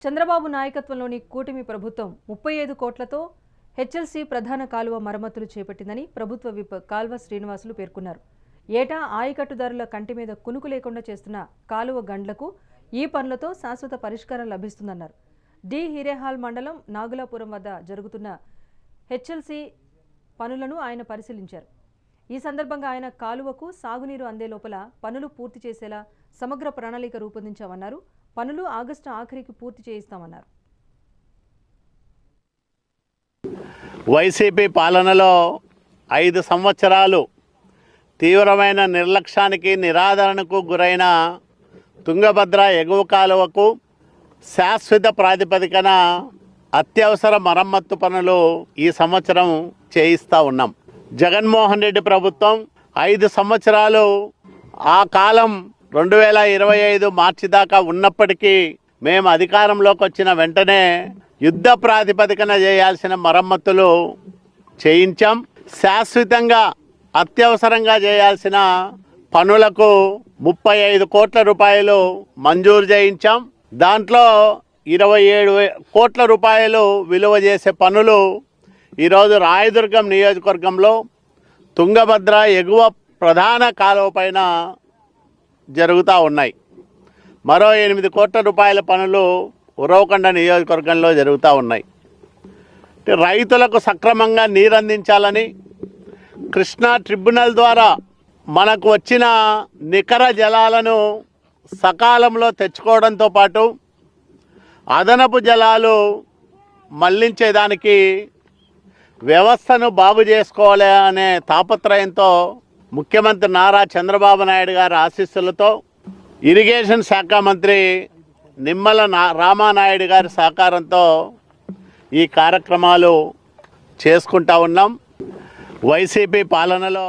చంద్రబాబు నాయకత్వంలోని కూటమి ప్రభుత్వం 35 కోట్లతో హెచ్ఎల్సీ ప్రధాన కాలువ మరమ్మతులు చేపట్టిందని ప్రభుత్వ విప్ కాల్వ శ్రీనివాసులు పేర్కొన్నారు. ఏటా ఆయకట్టుదారుల కంటి మీద కునుకు లేకుండా చేస్తున్న కాలువ గండ్లకు ఈ పనులతో శాశ్వత పరిష్కారం లభిస్తుందన్నారు. డి హిరేహాల్ మండలం నాగులాపురం వద్ద జరుగుతున్న హెచ్ఎల్సీ పనులను ఆయన పరిశీలించారు. ఈ సందర్భంగా ఆయన కాలువకు సాగునీరు అందే లోపల పనులు పూర్తి చేసేలా సమగ్ర ప్రణాళిక రూపొందించామన్నారు. పనులు ఆగస్టు ఆఖరికి పూర్తి చేయిస్తామన్నారు. వైసీపీ పాలనలో 5 సంవత్సరాలు తీవ్రమైన నిర్లక్ష్యానికి నిరాదరణకు గురైన తుంగభద్ర ఎగువ కాలువకు శాశ్వత ప్రాతిపదికన అత్యవసర మరమ్మత్తు పనులు ఈ సంవత్సరం చేయిస్తూ ఉన్నాం. జగన్మోహన్ రెడ్డి ప్రభుత్వం 5 సంవత్సరాలు ఆ కాలం 2025 మార్చి దాకా ఉన్నప్పటికీ మేము అధికారంలోకి వచ్చిన వెంటనే యుద్ధ ప్రాతిపదికన చేయాల్సిన మరమ్మతులు చేయించాం. శాశ్వతంగా అత్యవసరంగా చేయాల్సిన పనులకు 35 కోట్ల రూపాయలు మంజూరు చేయించాం. దాంట్లో 27 కోట్ల రూపాయలు విలువ చేసే పనులు ఈరోజు రాయదుర్గం నియోజకవర్గంలో తుంగభద్ర ఎగువ ప్రధాన కాలువ పైన జరుగుతూ ఉన్నాయి. మరో 8 కోట్ల రూపాయల పనులు ఉరవకొండ నియోజకవర్గంలో జరుగుతూ ఉన్నాయి. రైతులకు సక్రమంగా నీరు అందించాలని కృష్ణా ట్రిబ్యునల్ ద్వారా మనకు వచ్చిన నికర జలాలను సకాలంలో తెచ్చుకోవడంతో పాటు అదనపు జలాలు మళ్లించేదానికి వ్యవస్థను బాగు చేసుకోవాలి అనే తాపత్రయంతో ముఖ్యమంత్రి నారా చంద్రబాబు నాయుడు గారి ఆశీస్సులతో ఇరిగేషన్ శాఖ మంత్రి నిమ్మల రామానాయుడు గారి సహకారంతో ఈ కార్యక్రమాలు చేసుకుంటా ఉన్నాం. వైసీపీ పాలనలో